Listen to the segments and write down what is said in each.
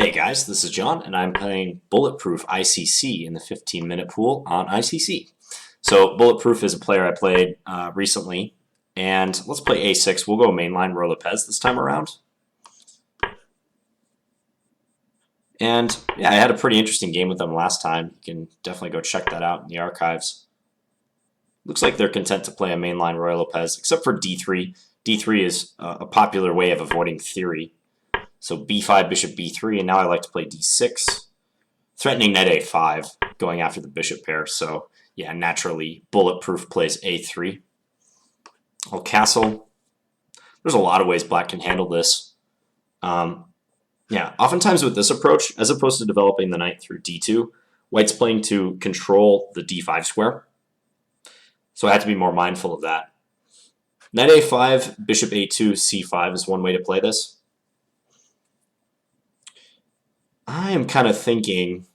Hey guys, this is John, and I'm playing Bulletproof ICC in the 15-minute pool on ICC. So Bulletproof is a player I played recently, and let's play A6. We'll go mainline Ruy Lopez this time around. And yeah, I had a pretty interesting game with them last time. You can definitely go check that out in the archives. Looks like they're content to play a mainline Ruy Lopez, except for D3. D3 is a popular way of avoiding theory. So b5, bishop b3, and now I like to play d6, threatening knight a5, going after the bishop pair. So yeah, naturally, Bulletproof plays a3. I'll castle. There's a lot of ways black can handle this. Yeah, oftentimes with this approach, as opposed to developing the knight through d2, white's playing to control the d5 square. So I have to be more mindful of that. Knight a5, bishop a2, c5 is one way to play this. I am kind of thinking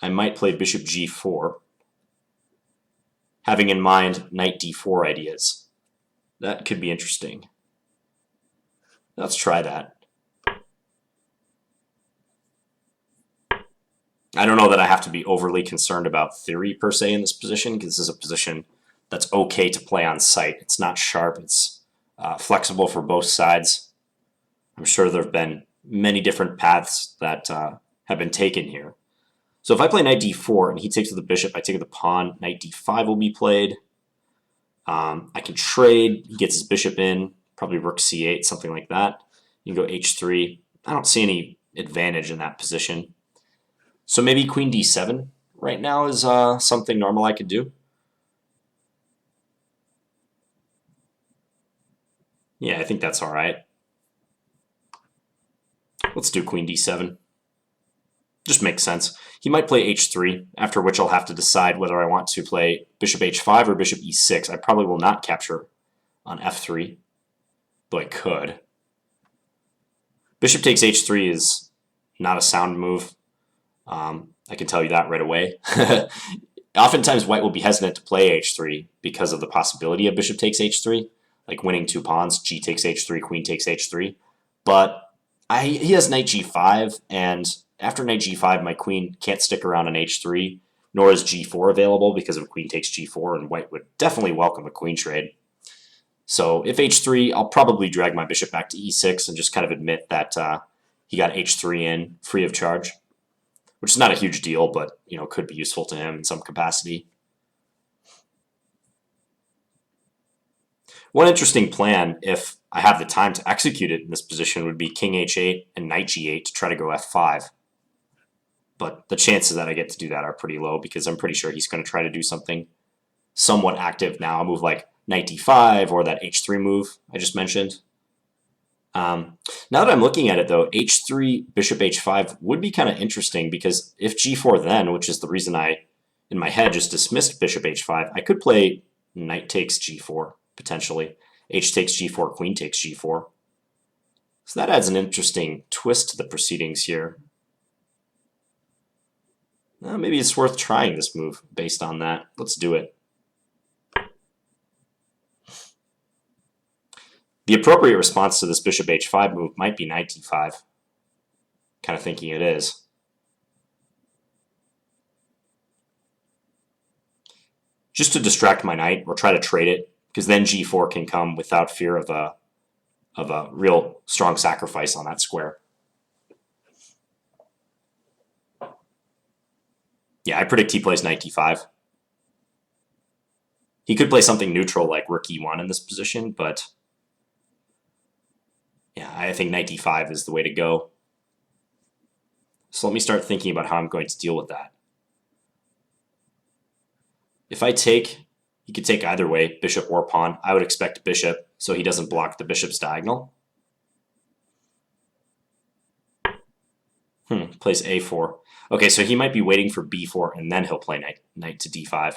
I might play bishop g4, having in mind knight d4 ideas. That could be interesting. Let's try that. I don't know that I have to be overly concerned about theory per se in this position, because this is a position that's okay to play on sight. It's not sharp. It's flexible for both sides. I'm sure there have been many different paths that have been taken here. So if I play knight d4 and he takes with the bishop, I take with the pawn, knight d5 will be played. I can trade, he gets his bishop in, probably rook c8, something like that. You can go h3. I don't see any advantage in that position. So maybe queen d7 right now is something normal I could do. Yeah, I think that's all right. Let's do queen d7. Just makes sense. He might play h3, after which I'll have to decide whether I want to play bishop h5 or bishop e6. I probably will not capture on f3, though I could. Bishop takes h3 is not a sound move. I can tell you that right away. Oftentimes white will be hesitant to play h3 because of the possibility of bishop takes h3, like winning two pawns, g takes h3, queen takes h3. But he has knight g5, and after knight g5, my queen can't stick around on h3, nor is g4 available because of queen takes g4, and white would definitely welcome a queen trade. So if h3, I'll probably drag my bishop back to e6 and just kind of admit that he got h3 in free of charge, which is not a huge deal, but could be useful to him in some capacity. One interesting plan, if I have the time to execute it in this position, would be king h8 and knight g8 to try to go f5. But the chances that I get to do that are pretty low, because I'm pretty sure he's going to try to do something somewhat active now, a move like knight d5 or that h3 move I just mentioned. Now that I'm looking at it, though, h3, bishop h5 would be kind of interesting, because if g4 then, which is the reason I, in my head, just dismissed bishop h5, I could play knight takes g4, potentially. H takes g4, queen takes g4. So that adds an interesting twist to the proceedings here. Maybe it's worth trying this move based on that. Let's do it. The appropriate response to this bishop h5 move might be knight d5. Kind of thinking it is. Just to distract my knight, or try to trade it, because then g4 can come without fear of a real strong sacrifice on that square. Yeah, I predict he plays knight d5. He could play something neutral like rook e1 in this position, but yeah, I think knight d5 is the way to go. So let me start thinking about how I'm going to deal with that. If I take, he could take either way, bishop or pawn. I would expect bishop, so he doesn't block the bishop's diagonal. Plays a4. Okay, so he might be waiting for b4, and then he'll play knight to d5.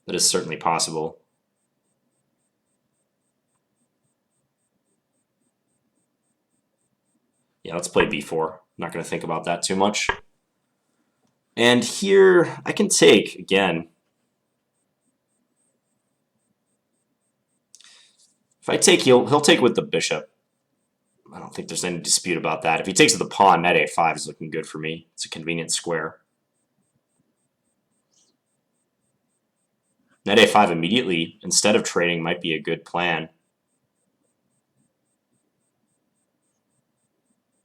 That is certainly possible. Yeah, let's play b4. I'm not going to think about that too much. And here, I can take, again. If I take, he'll take with the bishop. I don't think there's any dispute about that. If he takes the pawn, knight a5 is looking good for me. It's a convenient square. Knight a5 immediately, instead of trading, might be a good plan.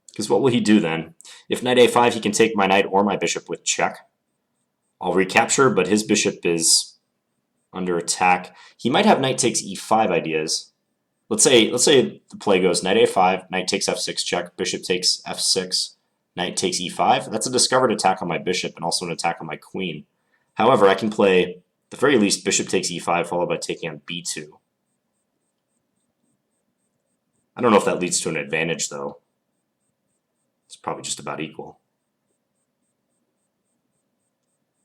Because what will he do then? If knight a5, he can take my knight or my bishop with check. I'll recapture, but his bishop is under attack. He might have knight takes e5 ideas. Let's say the play goes knight a5, knight takes f6 check, bishop takes f6, knight takes e5. That's a discovered attack on my bishop and also an attack on my queen. However, I can play, at the very least, bishop takes e5 followed by taking on b2. I don't know if that leads to an advantage, though. It's probably just about equal.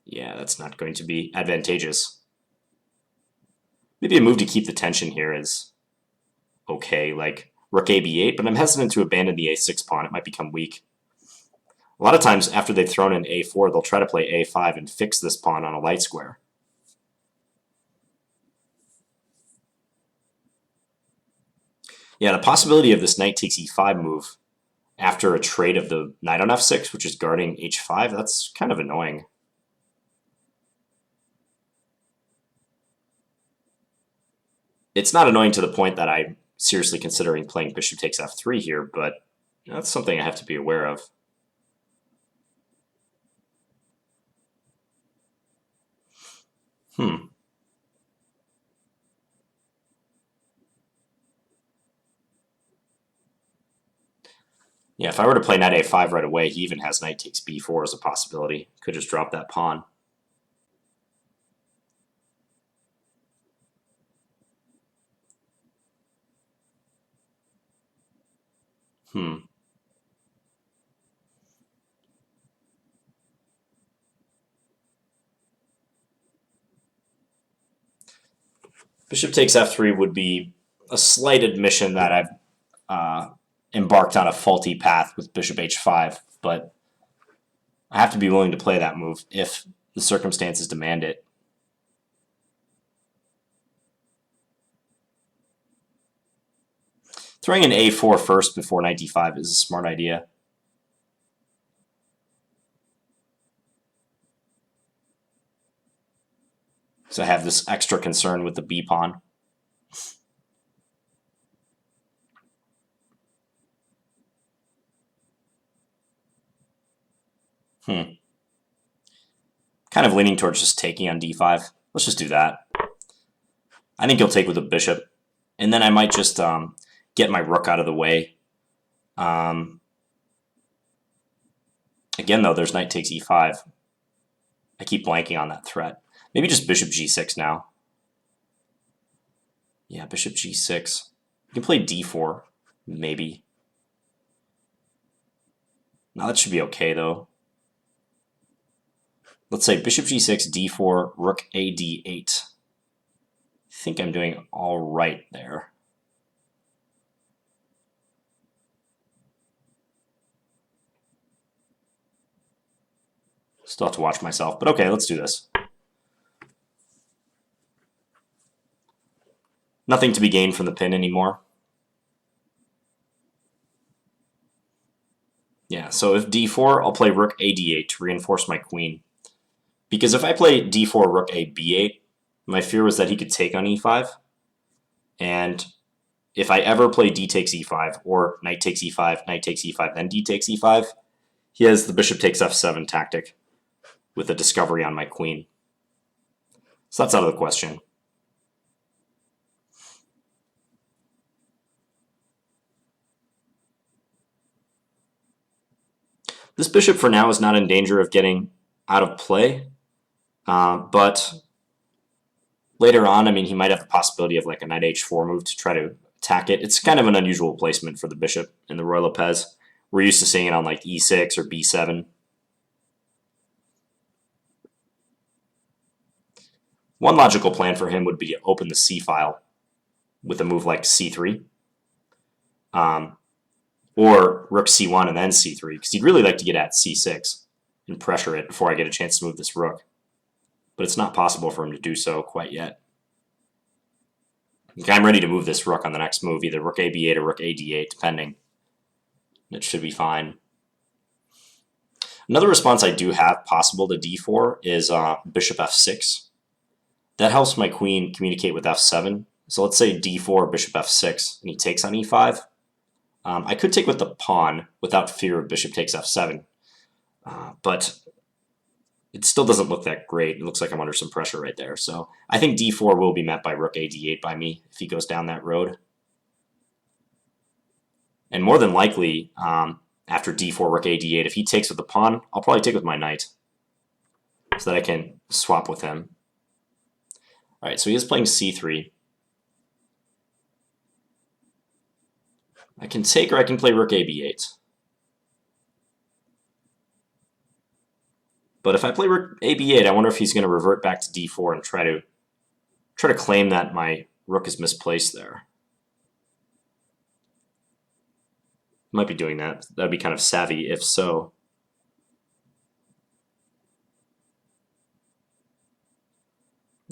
Yeah, that's not going to be advantageous. Maybe a move to keep the tension here is okay, like rook a b8, but I'm hesitant to abandon the a6 pawn. It might become weak. A lot of times after they've thrown in a4, they'll try to play a5 and fix this pawn on a light square. Yeah, the possibility of this knight takes e5 move after a trade of the knight on f6, which is guarding h5, that's kind of annoying. It's not annoying to the point that I'm seriously considering playing bishop takes f3 here, but that's something I have to be aware of. Yeah, if I were to play knight a5 right away, he even has knight takes b4 as a possibility. Could just drop that pawn. Bishop takes f3 would be a slight admission that I've embarked on a faulty path with bishop h5, but I have to be willing to play that move if the circumstances demand it. Throwing in a4 first before knight d5 is a smart idea. So I have this extra concern with the b pawn. Kind of leaning towards just taking on d5. Let's just do that. I think he'll take with a bishop, and then I might just get my rook out of the way. Again, though, there's knight takes e5. I keep blanking on that threat. Maybe just bishop g6 now. Yeah, bishop g6. You can play d4, maybe. Now that should be okay, though. Let's say bishop g6, d4, rook a d8. I think I'm doing all right there. Still have to watch myself, but okay, let's do this. Nothing to be gained from the pin anymore. Yeah, so if d4, I'll play rook a d8 to reinforce my queen. Because if I play d4, rook a b8, my fear was that he could take on e5. And if I ever play d takes e5, or knight takes e5, knight takes e5, then d takes e5, he has the bishop takes f7 tactic with a discovery on my queen. So that's out of the question. This bishop for now is not in danger of getting out of play, but later on, I mean, he might have the possibility of like a knight h4 move to try to attack it. It's kind of an unusual placement for the bishop in the Ruy Lopez. We're used to seeing it on like e6 or b7. One logical plan for him would be to open the c file with a move like c3. Or rook c1 and then c3, because he'd really like to get at c6 and pressure it before I get a chance to move this rook. But it's not possible for him to do so quite yet. Okay, I'm ready to move this rook on the next move, either rook a b8 or rook a d8, depending. It should be fine. Another response I do have possible to d4 is bishop f6. That helps my queen communicate with f7. So let's say d4, bishop f6, and he takes on e5. I could take with the pawn without fear of bishop takes f7, but it still doesn't look that great. It looks like I'm under some pressure right there. So I think d4 will be met by rook a d8 by me if he goes down that road. And more than likely, after d4, rook a d8, if he takes with the pawn, I'll probably take with my knight so that I can swap with him. All right, so he is playing c3. I can take or I can play rook a b8. But if I play rook a b8, I wonder if he's going to revert back to d4 and try to claim that my rook is misplaced there. Might be doing that. That'd be kind of savvy if so.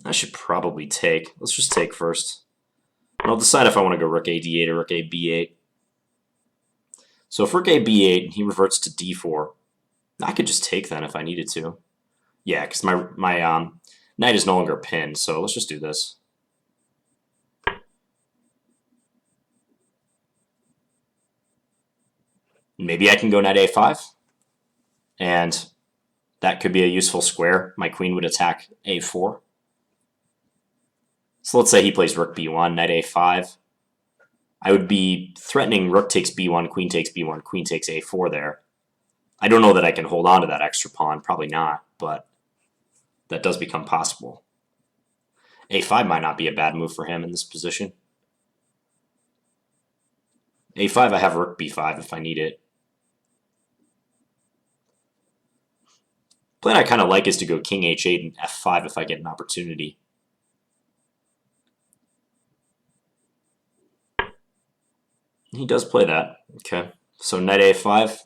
I should probably take. Let's just take first. And I'll decide if I want to go rook a d8 or rook a b8. So if rook a b8, he reverts to d4. I could just take then if I needed to. Yeah, because my knight is no longer pinned, so let's just do this. Maybe I can go knight a5, and that could be a useful square. My queen would attack a4. So let's say he plays rook b1, knight a5. I would be threatening rook takes b1, queen takes b1, queen takes a4 there. I don't know that I can hold on to that extra pawn, probably not, but that does become possible. a5 might not be a bad move for him in this position. a5, I have rook b5 if I need it. Plan I kind of like is to go king h8 and f5 if I get an opportunity. He does play that. Okay, so knight a5.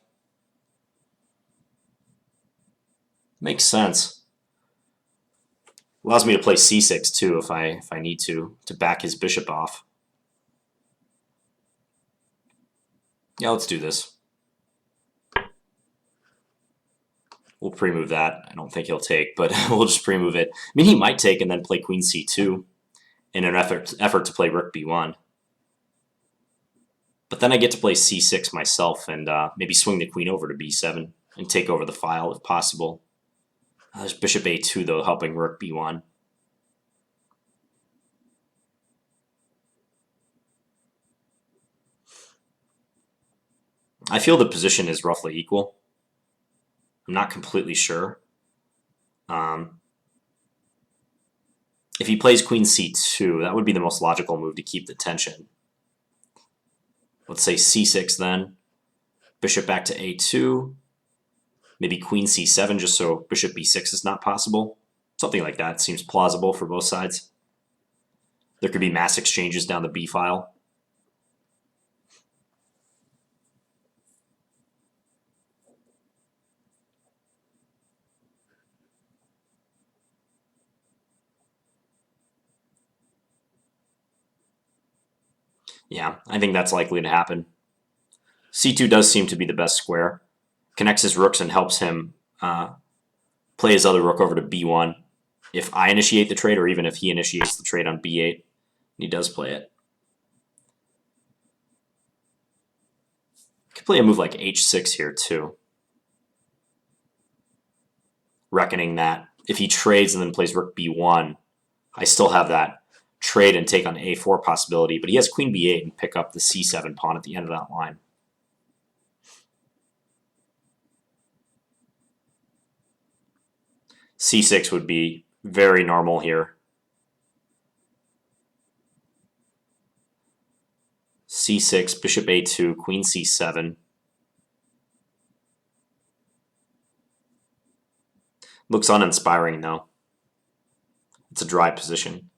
Makes sense. Allows me to play c6 too if I need to back his bishop off. Yeah, let's do this. We'll pre-move that. I don't think he'll take, but we'll just pre-move it. I mean, he might take and then play queen c2 in an effort to play rook b1. But then I get to play c6 myself and maybe swing the queen over to b7 and take over the file if possible. There's bishop a2, though, helping rook b1. I feel the position is roughly equal. I'm not completely sure. If he plays queen c2, that would be the most logical move to keep the tension. Let's say c6 then. Bishop back to a2. Maybe queen c7 just so bishop b6 is not possible. Something like that seems plausible for both sides. There could be mass exchanges down the b file. Yeah, I think that's likely to happen. c2 does seem to be the best square. Connects his rooks and helps him play his other rook over to b1 if I initiate the trade, or even if he initiates the trade on b8. He does play it. Could play a move like h6 here too, reckoning that if he trades and then plays rook b1, I still have that trade and take on a4 possibility, but he has queen b8 and pick up the c7 pawn at the end of that line. c6 would be very normal here. c6, bishop a2, queen c7. Looks uninspiring though. It's a dry position.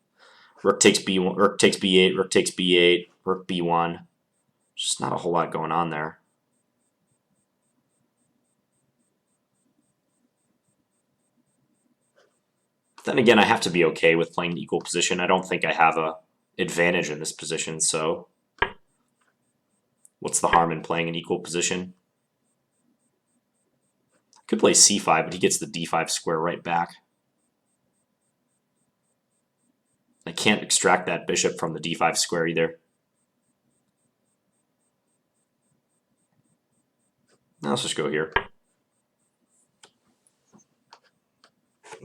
Rook takes b1, rook takes b8, rook takes b8, rook b1. Just not a whole lot going on there. Then again, I have to be okay with playing the equal position. I don't think I have a advantage in this position, so What's the harm in playing an equal position? Could play c5, but he gets the d5 square right back. I can't extract that bishop from the d5 square either. Now let's just go here.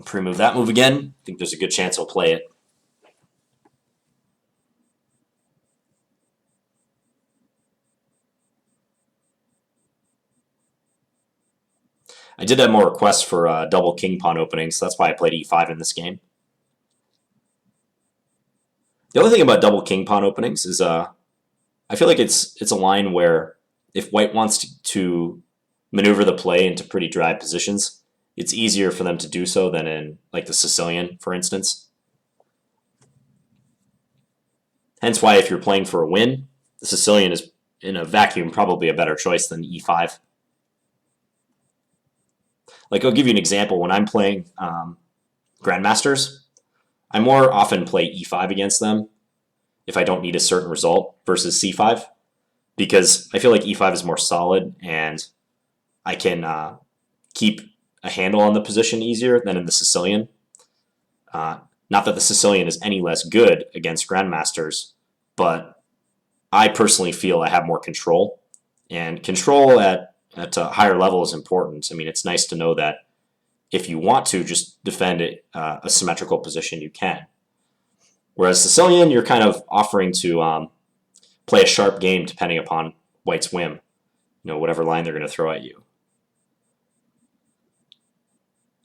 Pre-move that move again. I think there's a good chance he'll play it. I did have more requests for double king pawn openings, so that's why I played e5 in this game. The other thing about double king pawn openings is I feel like it's a line where if white wants to maneuver the play into pretty dry positions, it's easier for them to do so than in like the Sicilian, for instance. Hence why if you're playing for a win, the Sicilian is in a vacuum probably a better choice than e5. Like I'll give you an example. When I'm playing Grandmasters, I more often play e5 against them if I don't need a certain result versus c5, because I feel like e5 is more solid and I can keep a handle on the position easier than in the Sicilian. Not that the Sicilian is any less good against Grandmasters, but I personally feel I have more control, and control at a higher level is important. I mean, it's nice to know that if you want to just defend a symmetrical position, you can. Whereas Sicilian, you're kind of offering to play a sharp game depending upon white's whim, whatever line they're going to throw at you.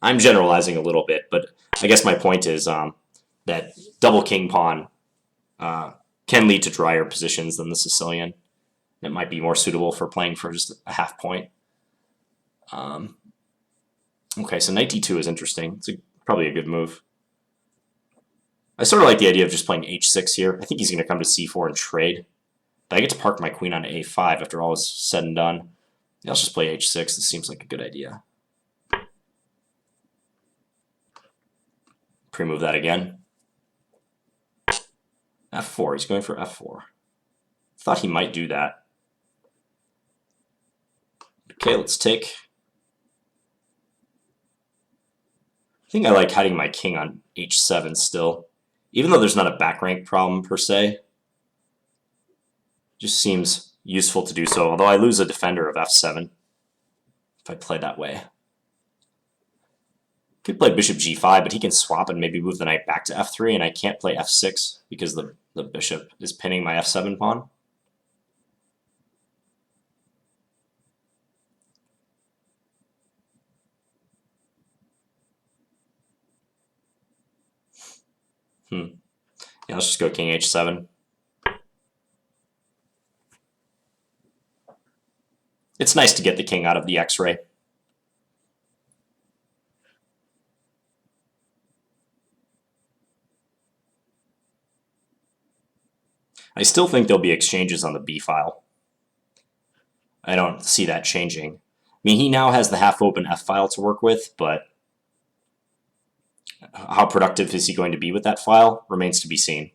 I'm generalizing a little bit, but I guess my point is that double king pawn can lead to drier positions than the Sicilian. It might be more suitable for playing for just a half point. Okay, so knight d2 is interesting. It's probably a good move. I sort of like the idea of just playing h6 here. I think he's going to come to c4 and trade. But I get to park my queen on a5 after all is said and done. Yeah, let's just play h6. This seems like a good idea. Pre-move that again. f4. He's going for f4. Thought he might do that. Okay, let's take. I think I like hiding my king on h7 still. Even though there's not a back rank problem per se. Just seems useful to do so, although I lose a defender of f7 if I play that way. Could play bishop g5, but he can swap and maybe move the knight back to f3, and I can't play f6 because the bishop is pinning my f7 pawn. Yeah, let's just go king h7. It's nice to get the king out of the x-ray. I still think there'll be exchanges on the b file. I don't see that changing. I mean, he now has the half-open f file to work with, but how productive is he going to be with that file remains to be seen.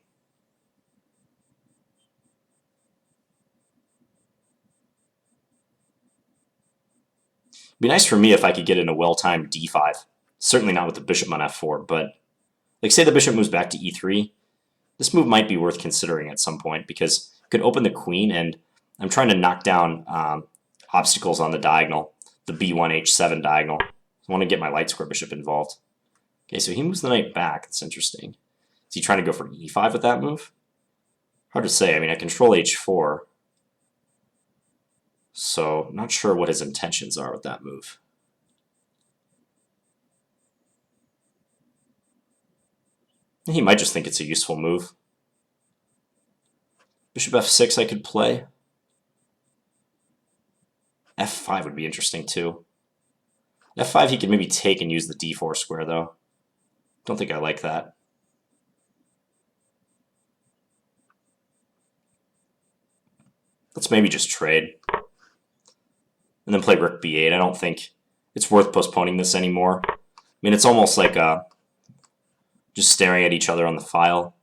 It'd be nice for me if I could get in a well-timed d5. Certainly not with the bishop on f4, but like say the bishop moves back to e3, this move might be worth considering at some point because it could open the queen, and I'm trying to knock down obstacles on the diagonal, the b1 h7 diagonal. I want to get my light square bishop involved. Okay, so he moves the knight back. That's interesting. Is he trying to go for e5 with that move? Hard to say. I mean, I control h4. So not sure what his intentions are with that move. He might just think it's a useful move. Bishop f6 I could play. f5 would be interesting too. f5 he could maybe take and use the d4 square though. Don't think I like that. Let's maybe just trade. And then play rook b8. I don't think it's worth postponing this anymore. I mean, it's almost like just staring at each other on the file,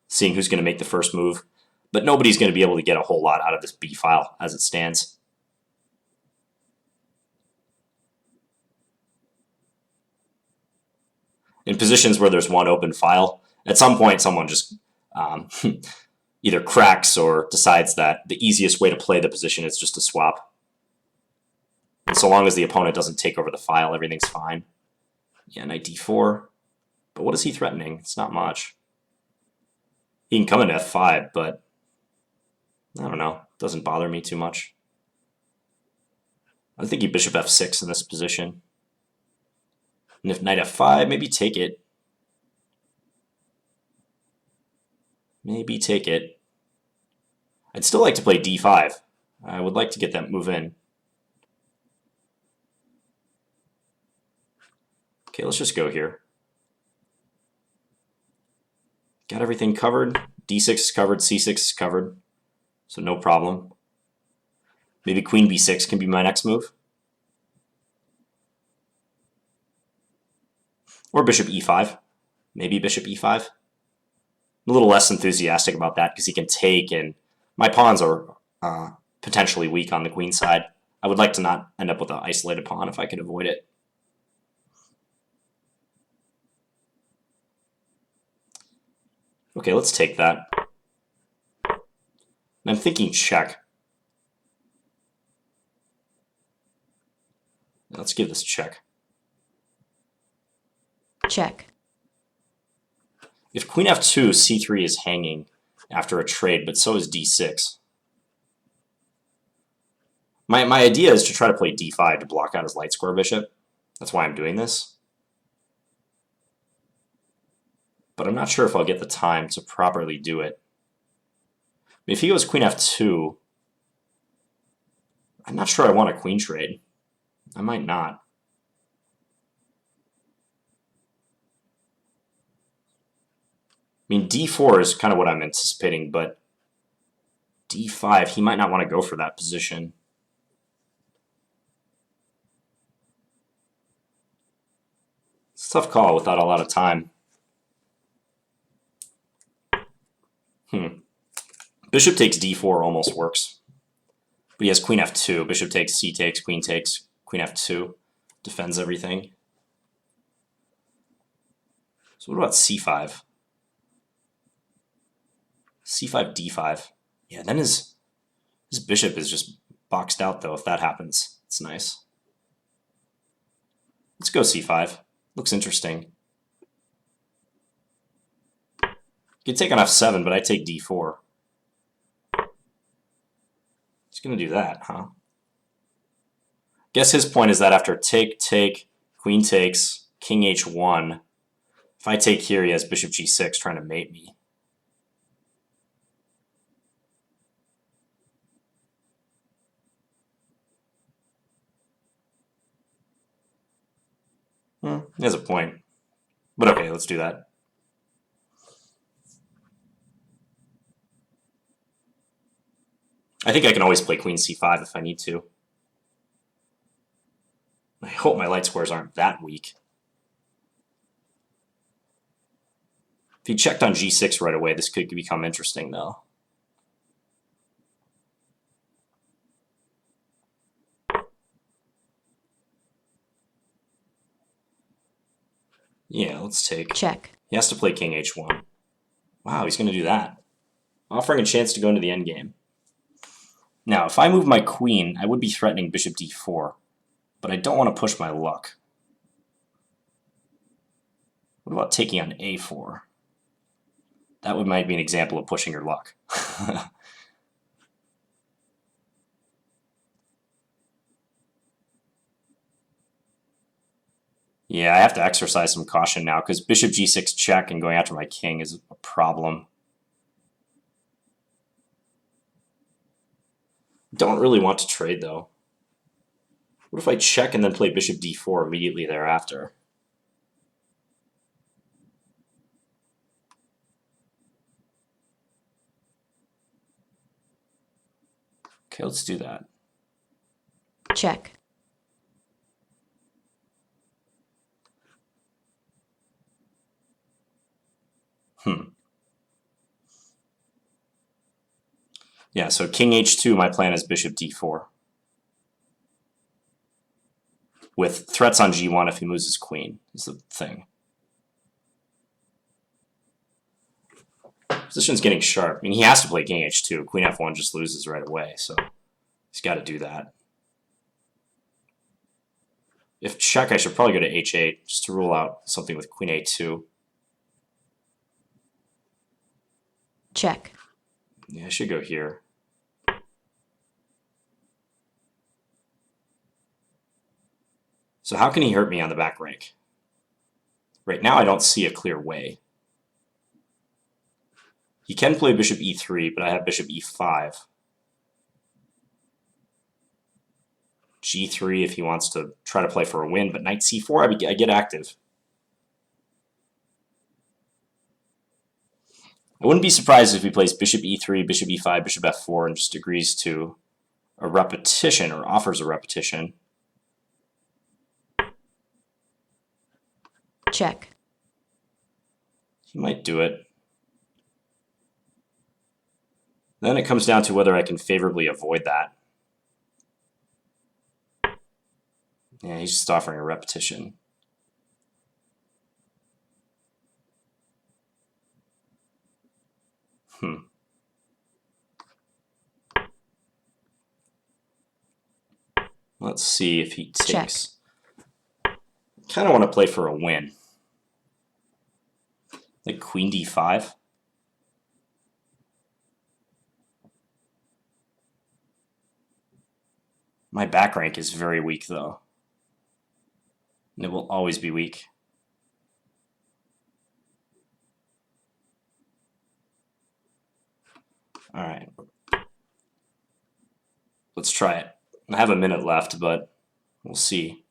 seeing who's going to make the first move. But nobody's going to be able to get a whole lot out of this B file as it stands. In positions where there's one open file, at some point someone just either cracks or decides that the easiest way to play the position is just to swap. And so long as the opponent doesn't take over the file, everything's fine. Yeah, knight d4. But what is he threatening? It's not much. He can come into f5, but I don't know. It doesn't bother me too much. I think he bishop f6 in this position. And if knight f5, maybe take it. Maybe take it. I'd still like to play d5. I would like to get that move in. Okay, let's just go here. Got everything covered. d6 is covered, c6 is covered. So no problem. Maybe queen b6 can be my next move. Or bishop e5. Maybe bishop e5. I'm a little less enthusiastic about that because he can take, and my pawns are potentially weak on the queen side. I would like to not end up with an isolated pawn if I could avoid it. Okay, let's take that. And I'm thinking check. Let's give this a check. Check. If queen f2, c3 is hanging after a trade, but so is d6. My idea is to try to play d5 to block out his light square bishop. That's why I'm doing this. But I'm not sure if I'll get the time to properly do it. If he goes queen f2, I'm not sure I want a queen trade. I might not. I mean, d4 is kind of what I'm anticipating, but d5, he might not want to go for that position. It's a tough call without a lot of time. Bishop takes d4 almost works. But he has queen f2. Bishop takes, c takes, queen queen f2. Defends everything. So what about c5? c5, d5. Yeah, then his bishop is just boxed out, though, if that happens. It's nice. Let's go c5. Looks interesting. You could take on f7, but I take d4. He's going to do that, huh? Guess his point is that after take, queen takes, king h1, if I take here, he has bishop g6 trying to mate me. He has a point. But okay, let's do that. I think I can always play queen c5 if I need to. I hope my light squares aren't that weak. If he checked on g6 right away, this could become interesting, though. Yeah, let's take. Check. He has to play king h1. Wow, he's going to do that. Offering a chance to go into the endgame. Now, if I move my queen, I would be threatening bishop d4, but I don't want to push my luck. What about taking on a4? That might be an example of pushing your luck. Yeah, I have to exercise some caution now because bishop g6 check and going after my king is a problem. Don't really want to trade, though. What if I check and then play bishop d4 immediately thereafter? Okay, let's do that. Check. Yeah, so king h2, my plan is bishop d4. With threats on g1 if he moves his queen, is the thing. Position's getting sharp. I mean, he has to play king h2. Queen f1 just loses right away, so he's got to do that. If check, I should probably go to h8 just to rule out something with queen a2. Check. Yeah, I should go here. So how can he hurt me on the back rank? Right now I don't see a clear way. He can play bishop e3, but I have bishop e5. g3 if he wants to try to play for a win, but knight c4, I get active. I wouldn't be surprised if he plays bishop e3, bishop e5, bishop f4, and just agrees to a repetition or offers a repetition. Check. He might do it. Then it comes down to whether I can favorably avoid that. Yeah, he's just offering a repetition. Let's see if he takes. Kind of want to play for a win. Like queen d5. My back rank is very weak, though. And it will always be weak. All right. Let's try it. I have a minute left, but we'll see.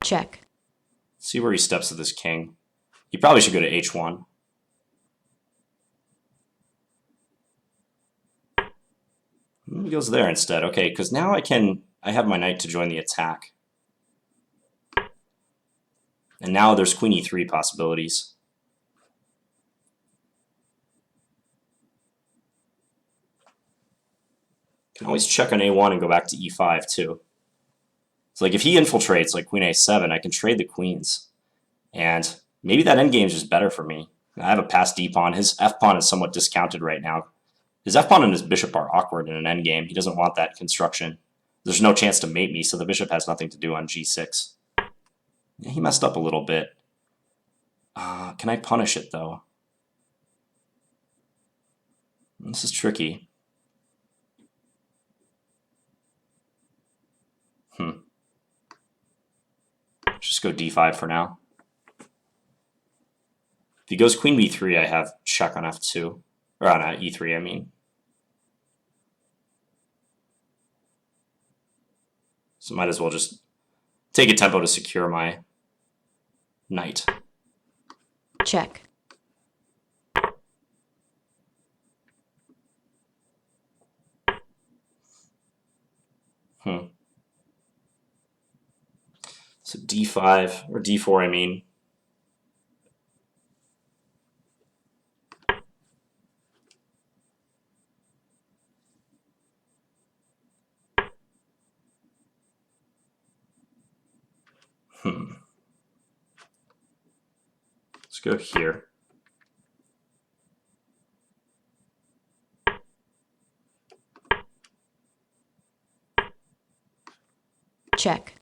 Check. See where he steps with his king. He probably should go to h1. He goes there instead. Okay, because now I have my knight to join the attack. And now there's queen e3 possibilities. Can always check on a1 and go back to e5 too. So like if he infiltrates like queen a7, I can trade the queens. And maybe that endgame is just better for me. I have a passed d-pawn. His f-pawn is somewhat discounted right now. His f-pawn and his bishop are awkward in an endgame. He doesn't want that construction. There's no chance to mate me, so the bishop has nothing to do on g6. Yeah, he messed up a little bit. Can I punish it, though? This is tricky. Just go d5 for now. If he goes queen b3, I have check on f2. Or on e3, I mean. So might as well just take a tempo to secure my knight. Check. So d5, or d4, I mean. Let's go here. Check.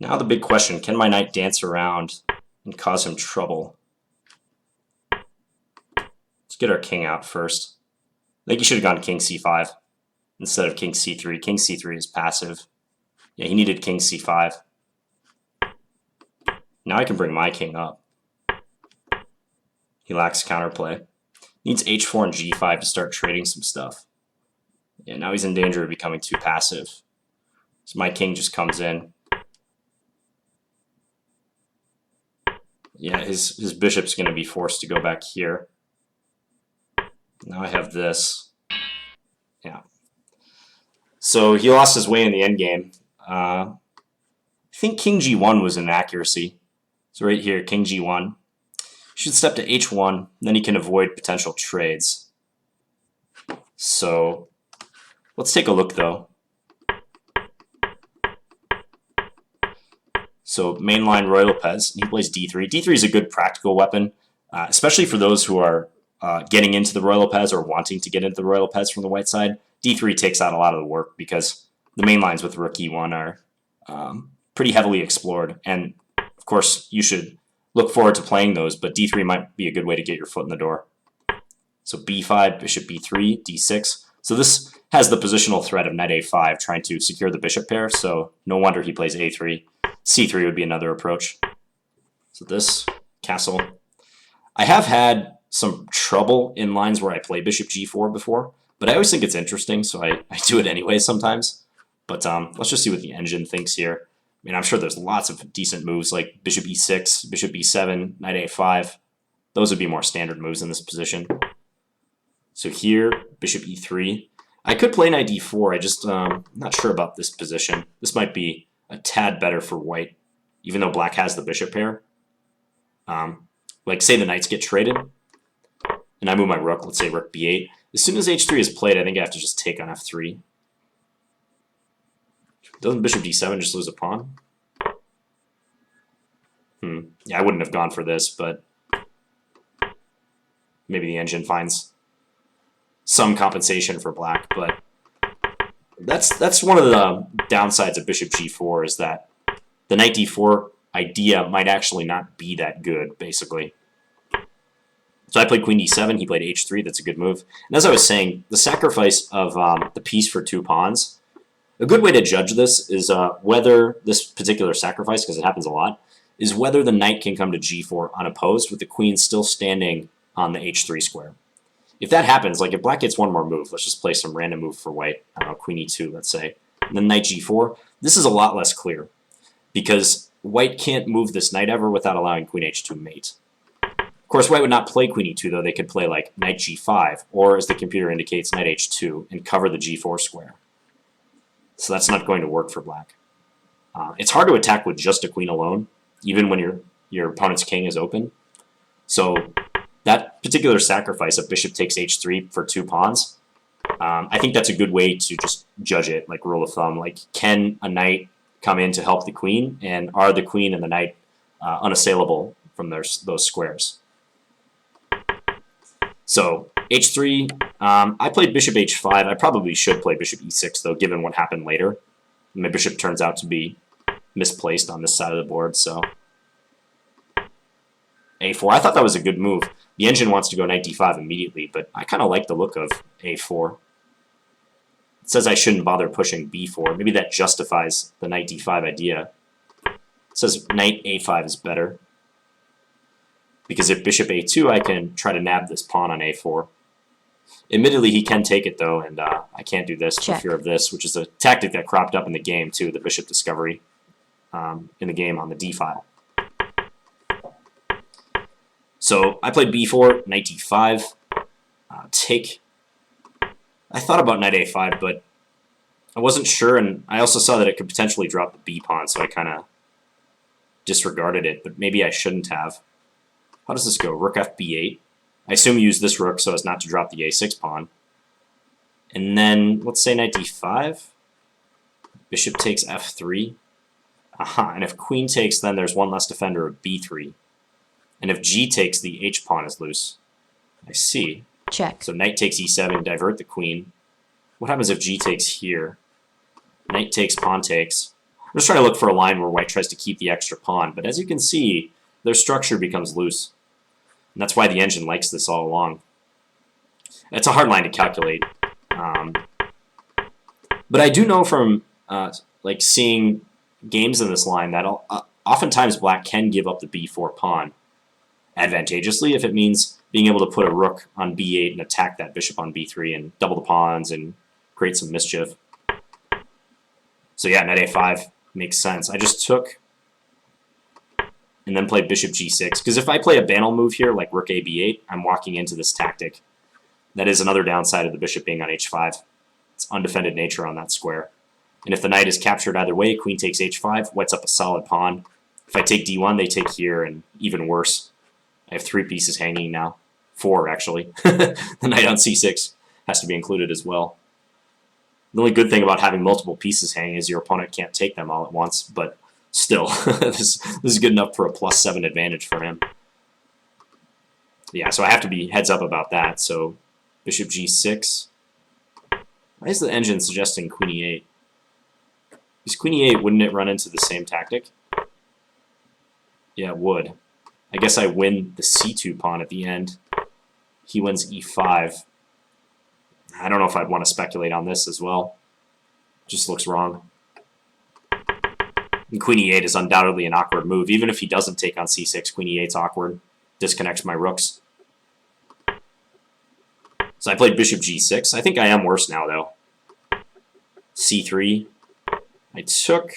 Now the big question, can my knight dance around and cause him trouble? Let's get our king out first. I think he should have gone king c5 instead of king c3. King c3 is passive. Yeah, he needed king c5. Now I can bring my king up. He lacks counterplay. Needs h4 and g5 to start trading some stuff. Yeah, now he's in danger of becoming too passive. So my king just comes in. Yeah, his bishop's going to be forced to go back here. Now I have this. Yeah. So he lost his way in the endgame. I think king g1 was an accuracy. So right here, king g1. Should step to h1, then he can avoid potential trades. So let's take a look though. So mainline Ruy Lopez, he plays d3. d3 is a good practical weapon, especially for those who are getting into the Ruy Lopez or wanting to get into the Ruy Lopez from the white side. d3 takes out a lot of the work because the main lines with rook e1 are pretty heavily explored. And of course, you should look forward to playing those, but d3 might be a good way to get your foot in the door. So b5, bishop b3, d6. So this has the positional threat of knight a5 trying to secure the bishop pair, so no wonder he plays a3. c3 would be another approach. So this, castle. I have had some trouble in lines where I play bishop g4 before, but I always think it's interesting, so I do it anyway sometimes. But let's just see what the engine thinks here. I mean, I'm sure there's lots of decent moves like bishop e6, bishop e7, knight a5. Those would be more standard moves in this position. So here, bishop e3. I could play knight d4. I just not sure about this position. This might be a tad better for white, even though black has the bishop pair. Like say the knights get traded, and I move my rook. Let's say rook b8. As soon as h3 is played, I think I have to just take on f3. Doesn't bishop d7 just lose a pawn? Yeah, I wouldn't have gone for this, but maybe the engine finds some compensation for black. But that's one of the downsides of bishop g4 is that the knight d4 idea might actually not be that good, basically. So I played queen d7, he played h3, that's a good move. And as I was saying, the sacrifice of the piece for 2 pawns, a good way to judge this is whether this particular sacrifice, because it happens a lot, is whether the knight can come to g4 unopposed with the queen still standing on the h3 square. If that happens, like if black gets one more move, let's just play some random move for white, I don't know, queen e2, let's say, and then knight g4, this is a lot less clear, because white can't move this knight ever without allowing queen h2 mate. Of course, white would not play queen e2, though. They could play like knight g5, or as the computer indicates, knight h2, and cover the g4 square. So that's not going to work for black. It's hard to attack with just a queen alone, even when your opponent's king is open. So that particular sacrifice of bishop takes h3 for 2 pawns, I think that's a good way to just judge it, like rule of thumb. Like, can a knight come in to help the queen, and are the queen and the knight unassailable from those squares? So h3, I played bishop h5. I probably should play bishop e6, though, given what happened later. My bishop turns out to be misplaced on this side of the board, so a4. I thought that was a good move. The engine wants to go knight d5 immediately, but I kind of like the look of a4. It says I shouldn't bother pushing b4. Maybe that justifies the knight d5 idea. It says knight a5 is better, because if bishop a2, I can try to nab this pawn on a4. Admittedly, he can take it, though, and I can't do this for fear of this, which is a tactic that cropped up in the game, too, the bishop discovery in the game on the d file. So I played b4, knight d5, take. I thought about knight a5, but I wasn't sure, and I also saw that it could potentially drop the b pawn, so I kind of disregarded it, but maybe I shouldn't have. How does this go? Rook f b8. I assume you use this rook so as not to drop the a6 pawn. And then, let's say knight d5. Bishop takes f3. Aha, and if queen takes, then there's one less defender of b3. And if g takes, the h pawn is loose. I see. Check. So knight takes e7, divert the queen. What happens if g takes here? Knight takes, pawn takes. I'm just trying to look for a line where white tries to keep the extra pawn, but as you can see, their structure becomes loose. And that's why the engine likes this all along. It's a hard line to calculate. But I do know from like seeing games in this line that oftentimes black can give up the b4 pawn advantageously if it means being able to put a rook on b8 and attack that bishop on b3 and double the pawns and create some mischief. So yeah, knight a5 makes sense. I just took and then play bishop g6, because if I play a banal move here like rook a b8, I'm walking into this tactic. That is another downside of the bishop being on h5. It's undefended nature on that square. And if the knight is captured either way, queen takes h5, whites up a solid pawn. If I take d1, they take here, and even worse. I have 3 pieces hanging now. 4, actually. The knight on c6 has to be included as well. The only good thing about having multiple pieces hanging is your opponent can't take them all at once, but still, this is good enough for a +7 advantage for him. Yeah, so I have to be heads up about that. So bishop g6. Why is the engine suggesting queen e8? Because queen e8, wouldn't it run into the same tactic? Yeah, it would. I guess I win the c2 pawn at the end. He wins e5. I don't know if I'd want to speculate on this as well. Just looks wrong. And queen e8 is undoubtedly an awkward move. Even if he doesn't take on c6, queen e8's awkward. Disconnects my rooks. So I played bishop g6. I think I am worse now, though. c3. I took.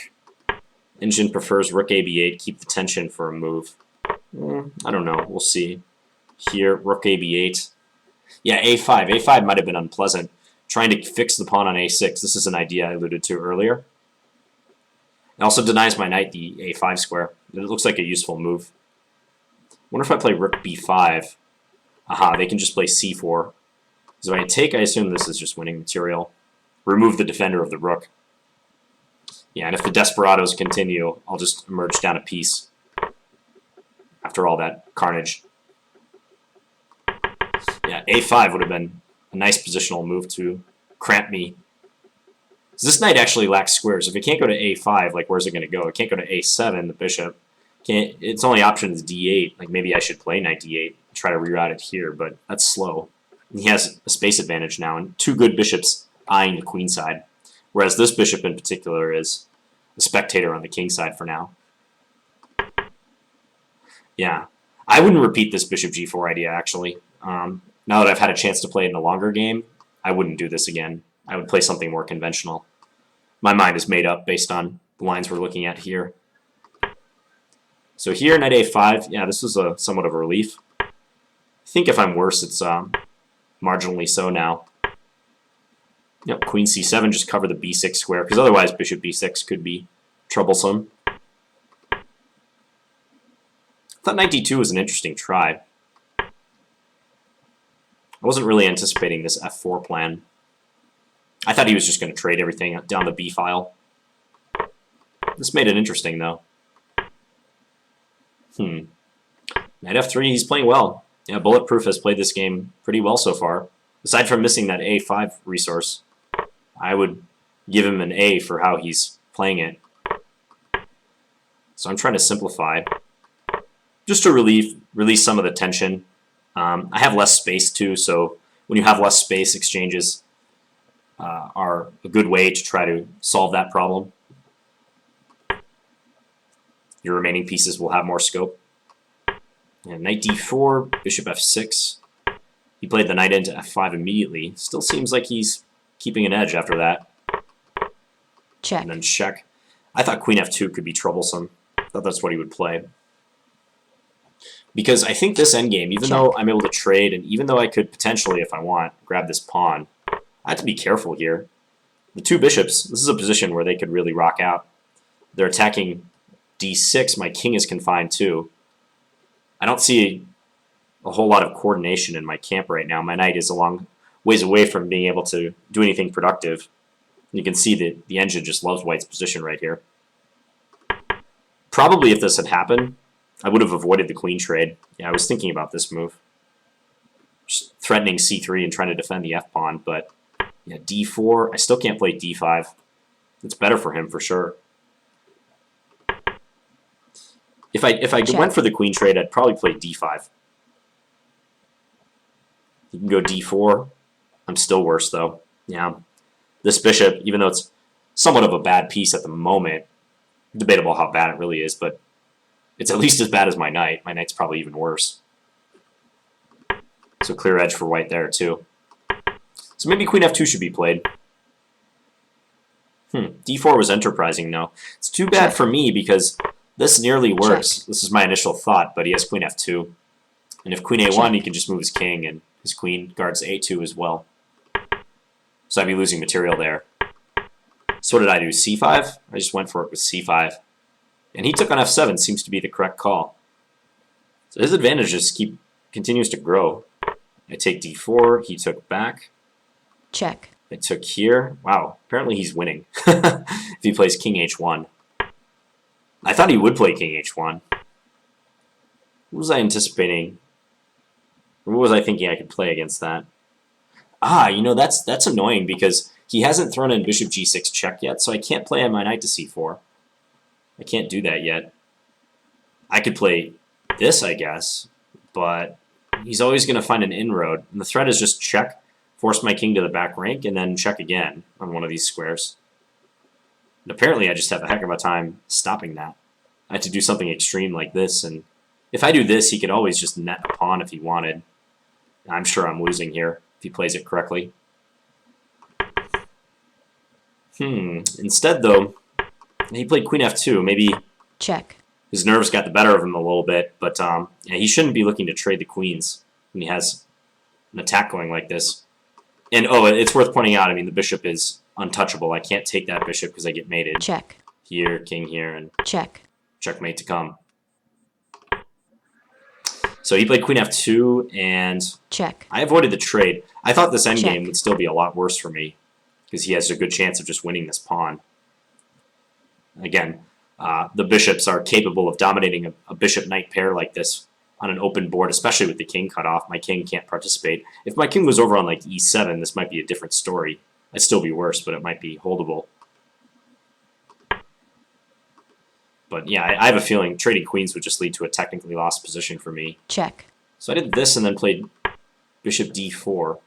Engine prefers rook a b8. Keep the tension for a move. I don't know. We'll see. Here, rook a b8. Yeah, a5. a5 might have been unpleasant. Trying to fix the pawn on a6. This is an idea I alluded to earlier. It also denies my knight the a5 square. It looks like a useful move. Wonder if I play rook b5. Aha, they can just play c4. So if I take, I assume this is just winning material. Remove the defender of the rook. Yeah, and if the desperados continue, I'll just emerge down a piece. After all that carnage. Yeah, a5 would have been a nice positional move to cramp me. So this knight actually lacks squares. If it can't go to a5, like where's it going to go? It can't go to a7, the bishop. Can't. Its only option is d8. Like maybe I should play knight d8, try to reroute it here, but that's slow. And he has a space advantage now, and 2 good bishops eyeing the queen side. Whereas this bishop in particular is a spectator on the king side for now. Yeah, I wouldn't repeat this bishop g4 idea, actually. Now that I've had a chance to play it in a longer game, I wouldn't do this again. I would play something more conventional. My mind is made up based on the lines we're looking at here. So here, knight a5, yeah, this was somewhat of a relief. I think if I'm worse, it's marginally so now. Yep, queen c7, just cover the b6 square, because otherwise bishop b6 could be troublesome. I thought knight d2 was an interesting try. I wasn't really anticipating this f4 plan. I thought he was just going to trade everything down the b file. This made it interesting, though. Knight f3, he's playing well. Yeah, Bulletproof has played this game pretty well so far. Aside from missing that a5 resource, I would give him an A for how he's playing it. So I'm trying to simplify, just to release some of the tension. I have less space too, so when you have less space, exchanges are a good way to try to solve that problem. Your remaining pieces will have more scope. And knight d4, bishop f6. He played the knight into f5 immediately. Still seems like he's keeping an edge after that. Check. And then check. I thought queen f2 could be troublesome. I thought that's what he would play. Because I think this endgame, even though I'm able to trade, and even though I could potentially, if I want, grab this pawn, I have to be careful here. The 2 bishops, this is a position where they could really rock out. They're attacking d6. My king is confined too. I don't see a whole lot of coordination in my camp right now. My knight is a long ways away from being able to do anything productive. You can see that the engine just loves white's position right here. Probably if this had happened, I would have avoided the queen trade. Yeah, I was thinking about this move. Just threatening c3 and trying to defend the f-pawn, but yeah, d4, I still can't play d5. It's better for him for sure. If I went for the queen trade, I'd probably play d5. You can go d4. I'm still worse, though. Yeah. This bishop, even though it's somewhat of a bad piece at the moment, debatable how bad it really is, but it's at least as bad as my knight. My knight's probably even worse. So clear edge for white there, too. So maybe queen f2 should be played. d4 was enterprising, no. It's too bad for me because this nearly works. This is my initial thought, but he has queen f2. And if queen a1, he can just move his king, and his queen guards a2 as well. So I'd be losing material there. So what did I do? c5? I just went for it with c5. And he took on f7 seems to be the correct call. So his advantage just continues to grow. I take d4, he took back. Check. I took here. Wow, apparently he's winning if he plays king h1. I thought he would play king h1. What was I anticipating? Or what was I thinking I could play against that? Ah, you know, that's annoying because he hasn't thrown in bishop g6 check yet, so I can't play on my knight to c4. I can't do that yet. I could play this, I guess, but he's always going to find an inroad. And the threat is just check, force my king to the back rank, and then check again on one of these squares. And apparently I just have a heck of a time stopping that. I had to do something extreme like this, and if I do this, he could always just net a pawn if he wanted. I'm sure I'm losing here if he plays it correctly. Instead, though, he played queen f2. Maybe check. His nerves got the better of him a little bit, but yeah, he shouldn't be looking to trade the queens when he has an attack going like this. And oh, it's worth pointing out, I mean, the bishop is untouchable. I can't take that bishop because I get mated. Check. Here, king here, and check. Checkmate to come. So he played queen f2, and check. I avoided the trade. I thought this endgame Check. would still be a lot worse for me because he has a good chance of just winning this pawn. Again, the bishops are capable of dominating a bishop-knight pair like this on an open board, especially with the king cut off. My king can't participate. If my king was over on like e7, this might be a different story. It'd still be worse, but it might be holdable. But yeah, I have a feeling trading queens would just lead to a technically lost position for me. Check. So I did this and then played bishop d4.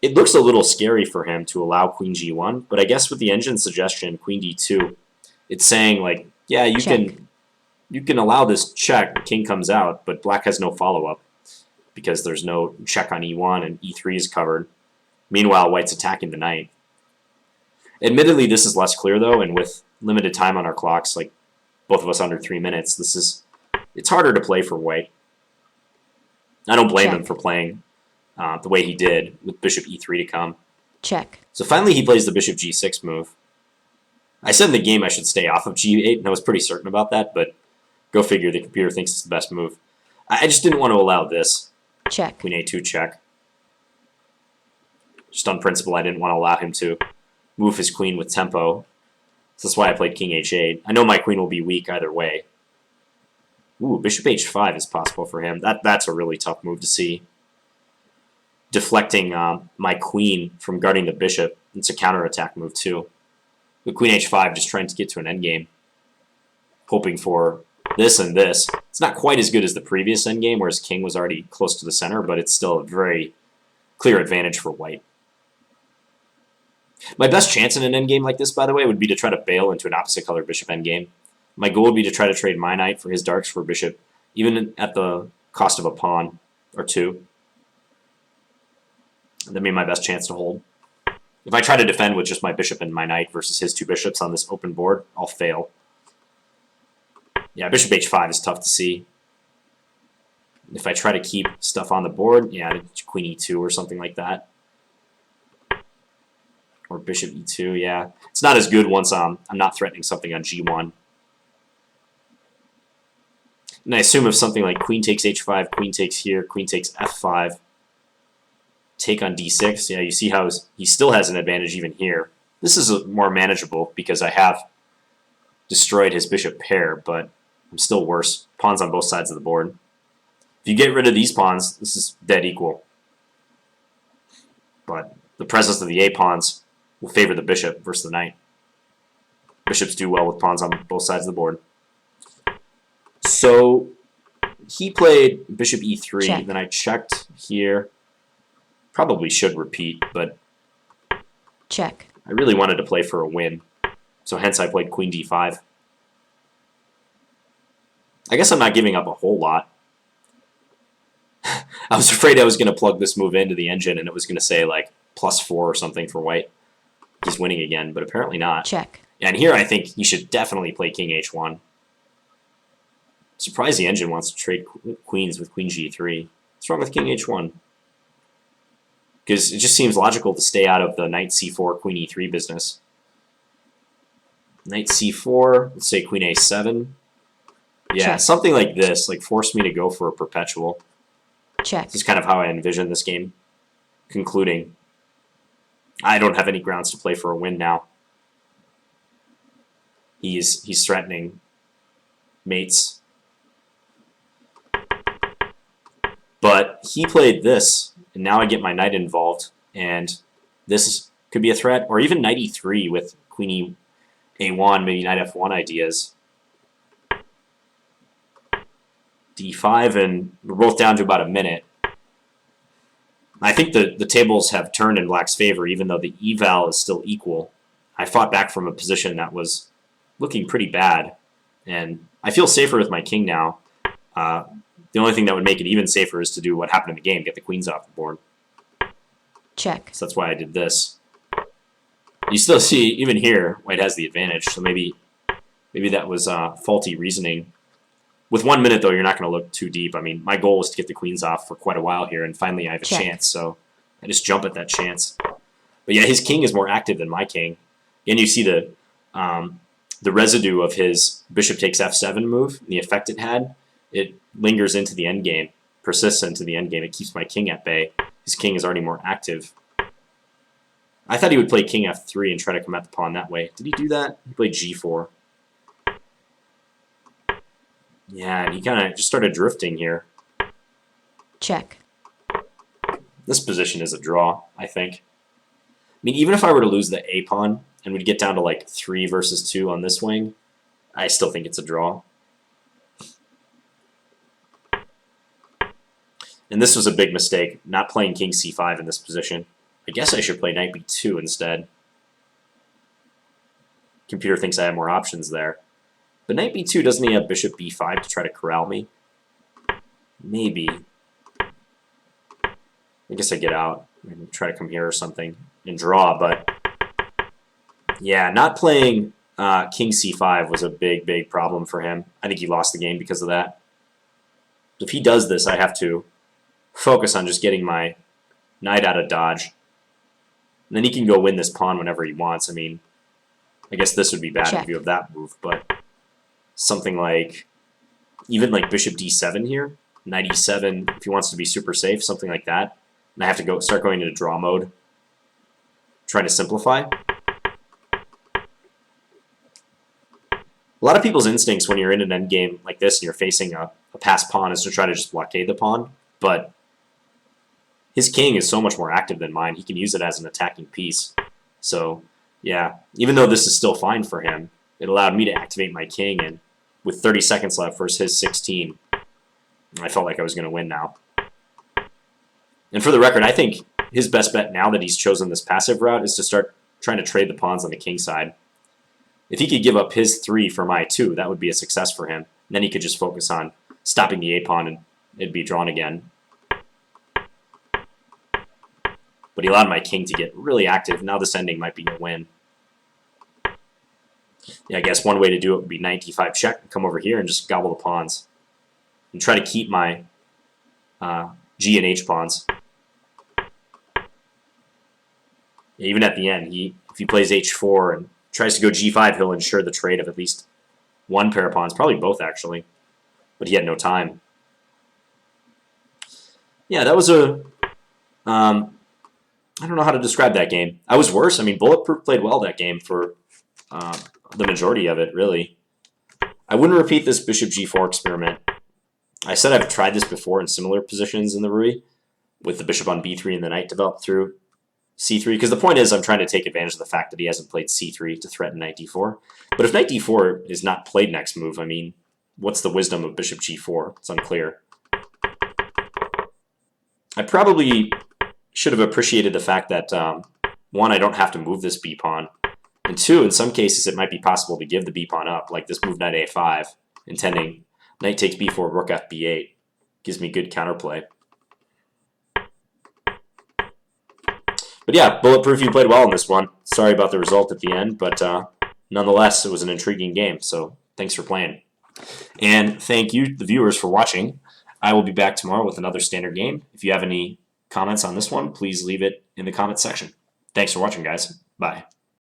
It looks a little scary for him to allow queen g1, but I guess with the engine suggestion, queen d2, it's saying like, yeah, you can allow this check, the king comes out, but black has no follow-up because there's no check on e1 and e3 is covered. Meanwhile, white's attacking the knight. Admittedly, this is less clear though, and with limited time on our clocks, like both of us under 3 minutes, it's harder to play for white. I don't blame him for playing the way he did with bishop e3 to come. Check. So finally he plays the bishop g6 move. I said in the game I should stay off of g8, and I was pretty certain about that, but go figure, the computer thinks it's the best move. I just didn't want to allow this. Check. Queen a2 check. Just on principle, I didn't want to allow him to move his queen with tempo. So that's why I played king h8. I know my queen will be weak either way. Ooh, bishop h5 is possible for him. That's a really tough move to see. Deflecting my queen from guarding the bishop. It's a counterattack move too. The queen h5 just trying to get to an endgame. Hoping for this and this. It's not quite as good as the previous endgame where his king was already close to the center, but it's still a very clear advantage for white. My best chance in an endgame like this, by the way, would be to try to bail into an opposite color bishop endgame. My goal would be to try to trade my knight for his darks for bishop, even at the cost of a pawn or two. That'd be my best chance to hold. If I try to defend with just my bishop and my knight versus his two bishops on this open board, I'll fail. Yeah, bishop h5 is tough to see. If I try to keep stuff on the board, yeah, queen e2 or something like that. Or bishop e2, yeah. It's not as good once I'm not threatening something on g1. And I assume if something like queen takes h5, queen takes here, queen takes f5, take on d6, yeah, you see how he still has an advantage even here. This is more manageable because I have destroyed his bishop pair, but I'm still worse. Pawns on both sides of the board. If you get rid of these pawns, this is dead equal. But the presence of the a-pawns will favor the bishop versus the knight. Bishops do well with pawns on both sides of the board. So he played bishop e3, Check. then I checked here. Probably should repeat, but Check. I really wanted to play for a win. So hence I played queen d5. I guess I'm not giving up a whole lot. I was afraid I was going to plug this move into the engine and it was going to say like +4 or something for white. He's winning again, but apparently not. Check. And here I think he should definitely play king h1. Surprised the engine wants to trade queens with queen g3. What's wrong with king h1? Because it just seems logical to stay out of the knight c4, queen e3 business. Knight c4, let's say queen a7. Yeah, Check. something like this, like force me to go for a perpetual. Check. This is kind of how I envision this game concluding. I don't have any grounds to play for a win now. He's threatening mates. But he played this, and now I get my knight involved, and this could be a threat, or even knight e3 with queen a1, maybe knight f1 ideas. d5, and we're both down to about a minute. I think the tables have turned in black's favor, even though the eval is still equal. I fought back from a position that was looking pretty bad, and I feel safer with my king now. The only thing that would make it even safer is to do what happened in the game, get the queens off the board. Check. So that's why I did this. You still see, even here, white has the advantage, so maybe that was faulty reasoning. With 1 minute, though, you're not going to look too deep. I mean, my goal was to get the queens off for quite a while here, and finally I have a chance, so I just jump at that chance. But yeah, his king is more active than my king. And you see the residue of his bishop takes f7 move, and the effect it had. It lingers into the endgame, persists into the endgame. It keeps my king at bay. His king is already more active. I thought he would play king f3 and try to come at the pawn that way. Did he do that? He played g4. Yeah, and he kind of just started drifting here. Check. This position is a draw, I think. I mean, even if I were to lose the a pawn and we'd get down to like 3 versus 2 on this wing, I still think it's a draw. And this was a big mistake, not playing king c5 in this position. I guess I should play knight b2 instead. Computer thinks I have more options there. But knight b2, doesn't he have bishop b5 to try to corral me? Maybe. I guess I get out and try to come here or something and draw, but yeah, not playing king c5 was a big, big problem for him. I think he lost the game because of that. If he does this, I have to focus on just getting my knight out of dodge. And then he can go win this pawn whenever he wants. I mean, I guess this would be bad in view of that move, but something like, even like bishop d7 here, knight e7, if he wants to be super safe, something like that. And I have to start going into draw mode, try to simplify. A lot of people's instincts when you're in an endgame like this and you're facing a passed pawn is to try to just blockade the pawn, but his king is so much more active than mine. He can use it as an attacking piece. So, yeah, even though this is still fine for him, it allowed me to activate my king, and with 30 seconds left versus his 16, I felt like I was going to win now. And for the record, I think his best bet now that he's chosen this passive route is to start trying to trade the pawns on the king side. If he could give up his 3 for my 2, that would be a success for him. And then he could just focus on stopping the a-pawn and it'd be drawn again. But he allowed my king to get really active. Now this ending might be a win. Yeah, I guess one way to do it would be knight d5 check, and come over here and just gobble the pawns. And try to keep my g and h pawns. Even at the end, if he plays h4 and tries to go g5, he'll ensure the trade of at least one pair of pawns, probably both actually. But he had no time. Yeah, that was a... I don't know how to describe that game. I was worse. I mean, Bulletproof played well that game for the majority of it, really. I wouldn't repeat this bishop g4 experiment. I said I've tried this before in similar positions in the Ruy, with the bishop on b3 and the knight developed through c3, because the point is I'm trying to take advantage of the fact that he hasn't played c3 to threaten knight d4. But if knight d4 is not played next move, I mean, what's the wisdom of bishop g4? It's unclear. I probably should have appreciated the fact that, 1, I don't have to move this b-pawn, and 2, in some cases it might be possible to give the b-pawn up, like this move knight a5, intending knight takes b4, rook f8. Gives me good counterplay. But yeah, Bulletproof, you played well in this one. Sorry about the result at the end, but nonetheless, it was an intriguing game, so thanks for playing. And thank you, the viewers, for watching. I will be back tomorrow with another standard game. If you have any comments on this one, please leave it in the comments section. Thanks for watching, guys. Bye.